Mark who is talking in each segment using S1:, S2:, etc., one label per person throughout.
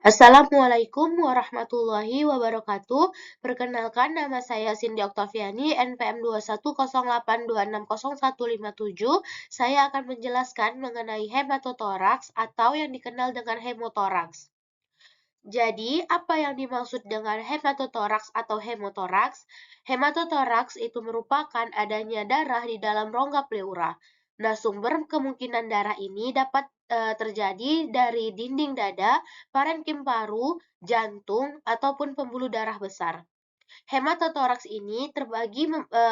S1: Assalamualaikum warahmatullahi wabarakatuh. Perkenalkan, nama saya Cindy Oktaviani, NPM 21082660157. Saya akan menjelaskan mengenai hematotoraks atau yang dikenal dengan hemotoraks. Jadi, apa yang dimaksud dengan hematotoraks atau hemotoraks? Hematotoraks itu merupakan adanya darah di dalam rongga pleura. Nah, sumber kemungkinan darah ini dapat terjadi dari dinding dada, parenkim paru, jantung, ataupun pembuluh darah besar. Hematotoraks ini terbagi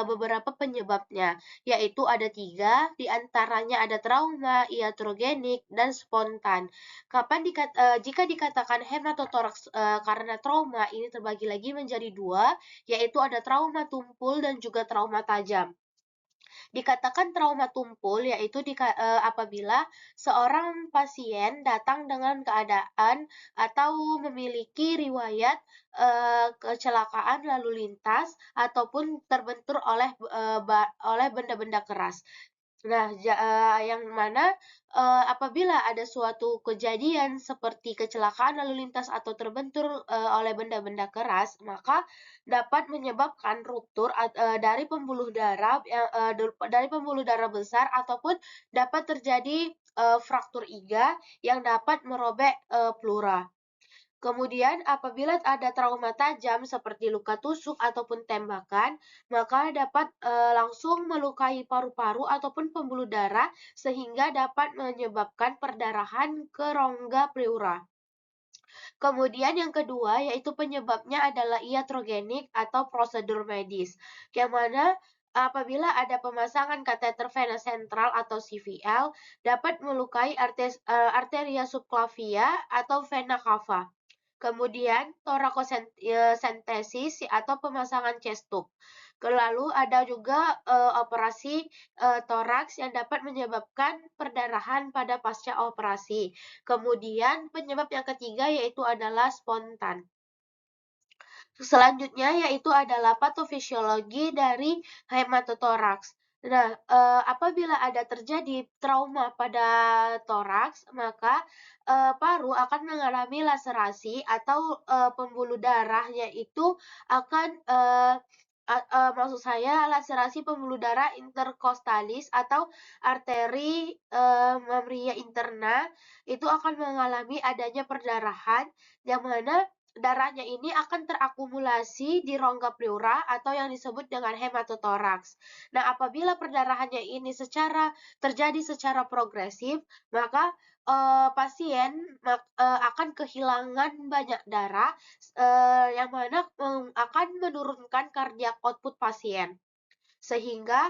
S1: beberapa penyebabnya, yaitu ada 3, diantaranya ada trauma, iatrogenik, dan spontan. Jika dikatakan hematotoraks karena trauma, ini terbagi lagi menjadi 2, yaitu ada trauma tumpul dan juga trauma tajam. Dikatakan trauma tumpul yaitu apabila seorang pasien datang dengan keadaan atau memiliki riwayat kecelakaan lalu lintas ataupun terbentur oleh benda-benda keras. Nah, yang mana apabila ada suatu kejadian seperti kecelakaan lalu lintas atau terbentur oleh benda-benda keras, maka dapat menyebabkan ruptur dari pembuluh darah dari pembuluh darah besar ataupun dapat terjadi fraktur iga yang dapat merobek pleura. Kemudian, apabila ada trauma tajam seperti luka tusuk ataupun tembakan, maka dapat langsung melukai paru-paru ataupun pembuluh darah sehingga dapat menyebabkan perdarahan ke rongga pleura. Kemudian yang kedua yaitu penyebabnya adalah iatrogenik atau prosedur medis, yang mana apabila ada pemasangan kateter vena sentral atau CVL dapat melukai arteria subclavia atau vena cava. Kemudian torakosentesis atau pemasangan chest tube. Lalu ada juga operasi toraks yang dapat menyebabkan perdarahan pada pasca operasi. Kemudian penyebab yang ketiga yaitu adalah spontan. Selanjutnya yaitu adalah patofisiologi dari hematotoraks. Nah, apabila ada terjadi trauma pada toraks, maka paru akan mengalami laserasi atau pembuluh darahnya itu akan maksud saya laserasi pembuluh darah interkostalis atau arteri membria interna itu akan mengalami adanya perdarahan yang mana darahnya ini akan terakumulasi di rongga pleura atau yang disebut dengan hematotoraks. Nah, apabila perdarahannya ini terjadi secara progresif, maka pasien akan kehilangan banyak darah yang mana akan menurunkan cardiac output pasien. Sehingga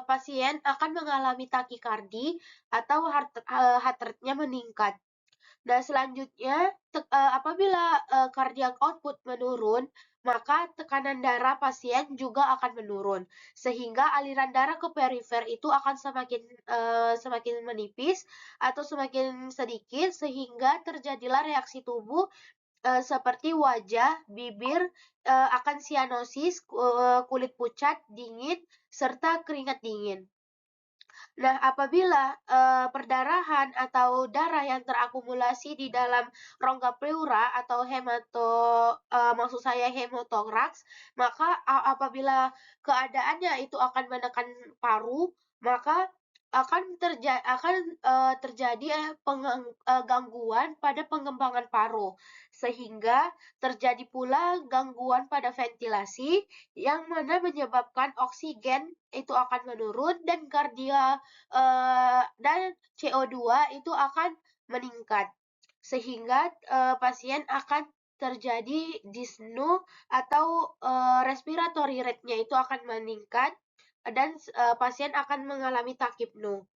S1: pasien akan mengalami takikardi atau heart rate-nya meningkat. Nah, selanjutnya apabila cardiac output menurun, maka tekanan darah pasien juga akan menurun, sehingga aliran darah ke perifer itu akan semakin menipis atau semakin sedikit, sehingga terjadilah reaksi tubuh seperti wajah, bibir akan sianosis, kulit pucat, dingin, serta keringat dingin. Nah, apabila perdarahan atau darah yang terakumulasi di dalam rongga pleura atau maksud saya hemotoraks, maka apabila keadaannya itu akan menekan paru, maka akan terjadi gangguan pada pengembangan paru, sehingga terjadi pula gangguan pada ventilasi yang mana menyebabkan oksigen itu akan menurun dan dan CO2 itu akan meningkat, sehingga pasien akan terjadi dyspnea atau respiratory rate-nya itu akan meningkat dan pasien akan mengalami takipnu.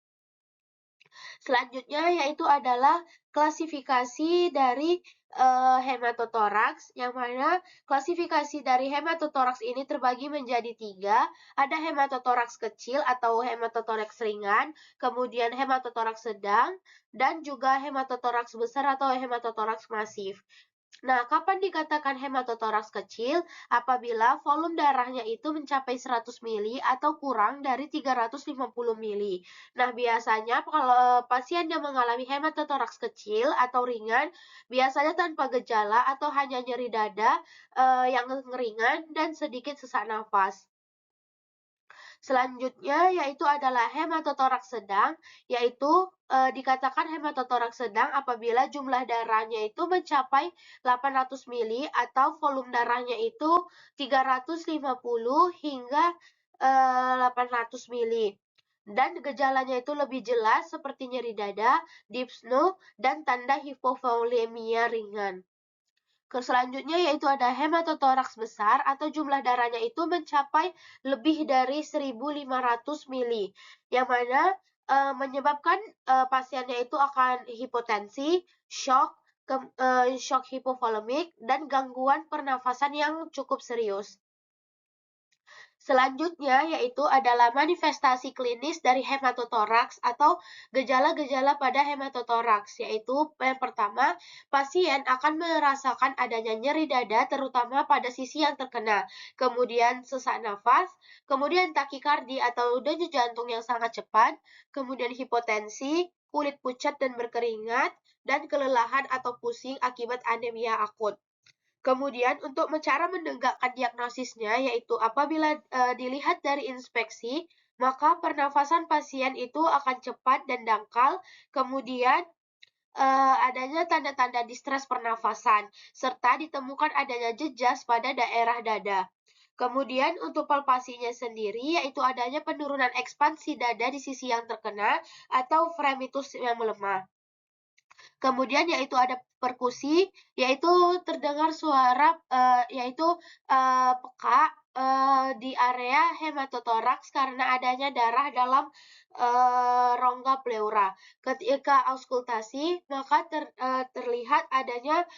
S1: Selanjutnya yaitu adalah klasifikasi dari hematotoraks, yang mana klasifikasi dari hematotoraks ini terbagi menjadi 3. Ada hematotoraks kecil atau hematotoraks ringan, kemudian hematotoraks sedang, dan juga hematotoraks besar atau hematotoraks masif. Nah, kapan dikatakan hematotoraks kecil? Apabila volume darahnya itu mencapai 100 mili atau kurang dari 350 mili. Nah, biasanya kalau pasien yang mengalami hematotoraks kecil atau ringan, biasanya tanpa gejala atau hanya nyeri dada yang ringan dan sedikit sesak nafas. Selanjutnya yaitu adalah hematotoraks sedang, yaitu dikatakan hematotoraks sedang apabila jumlah darahnya itu mencapai 800 mili atau volume darahnya itu 350 hingga 800 mili. Dan gejalanya itu lebih jelas seperti nyeri dada, dyspnea, dan tanda hipovolemia ringan. Selanjutnya yaitu ada hematotoraks besar atau jumlah darahnya itu mencapai lebih dari 1.500 mili, yang mana menyebabkan pasiennya itu akan hipotensi, shock, shock hipovolemik, dan gangguan pernafasan yang cukup serius. Selanjutnya yaitu adalah manifestasi klinis dari hematotoraks atau gejala-gejala pada hematotoraks, yaitu yang pertama, pasien akan merasakan adanya nyeri dada terutama pada sisi yang terkena, kemudian sesak nafas, kemudian takikardi atau denyut jantung yang sangat cepat, kemudian hipotensi, kulit pucat dan berkeringat, dan kelelahan atau pusing akibat anemia akut. Kemudian untuk cara menegakkan diagnosisnya yaitu apabila dilihat dari inspeksi, maka pernafasan pasien itu akan cepat dan dangkal, kemudian adanya tanda-tanda distres pernafasan, serta ditemukan adanya jejas pada daerah dada. Kemudian untuk palpasinya sendiri yaitu adanya penurunan ekspansi dada di sisi yang terkena atau fremitus yang melemah. Kemudian yaitu ada perkusi, yaitu terdengar suara yaitu peka di area hematotoraks karena adanya darah dalam rongga pleura. Ketika auskultasi, maka terlihat adanya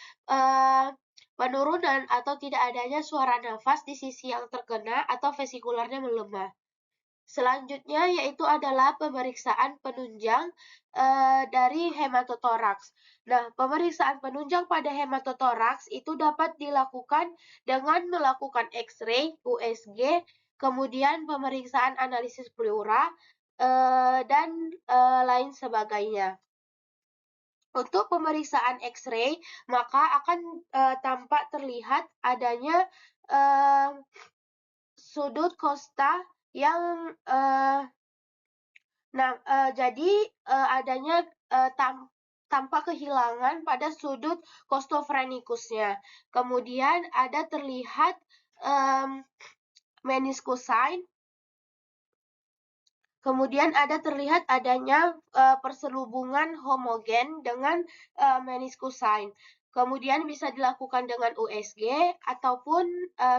S1: penurunan atau tidak adanya suara nafas di sisi yang terkena atau vesikularnya melemah. Selanjutnya yaitu adalah pemeriksaan penunjang dari hematotoraks. Nah, pemeriksaan penunjang pada hematotoraks itu dapat dilakukan dengan melakukan X-ray, USG, kemudian pemeriksaan analisis pleura, dan lain sebagainya. Untuk pemeriksaan X-ray, maka akan tampak terlihat adanya sudut kosta yang jadi adanya tanpa kehilangan pada sudut costophrenikusnya. Kemudian ada terlihat meniscus sign. Kemudian ada terlihat adanya perselubungan homogen dengan meniscus sign. Kemudian bisa dilakukan dengan USG ataupun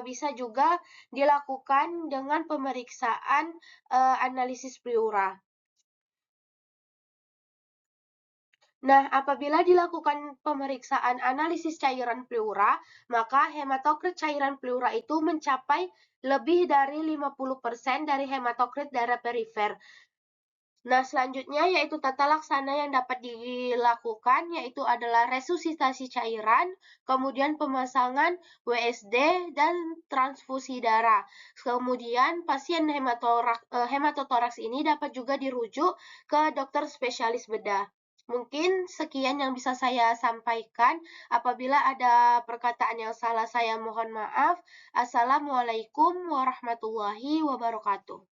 S1: bisa juga dilakukan dengan pemeriksaan analisis pleura. Nah, apabila dilakukan pemeriksaan analisis cairan pleura, maka hematokrit cairan pleura itu mencapai lebih dari 50% dari hematokrit darah perifer. Nah, selanjutnya yaitu tata laksana yang dapat dilakukan yaitu adalah resusitasi cairan, kemudian pemasangan WSD dan transfusi darah. Kemudian pasien hematotoraks ini dapat juga dirujuk ke dokter spesialis bedah. Mungkin sekian yang bisa saya sampaikan. Apabila ada perkataan yang salah, saya mohon maaf. Assalamualaikum warahmatullahi wabarakatuh.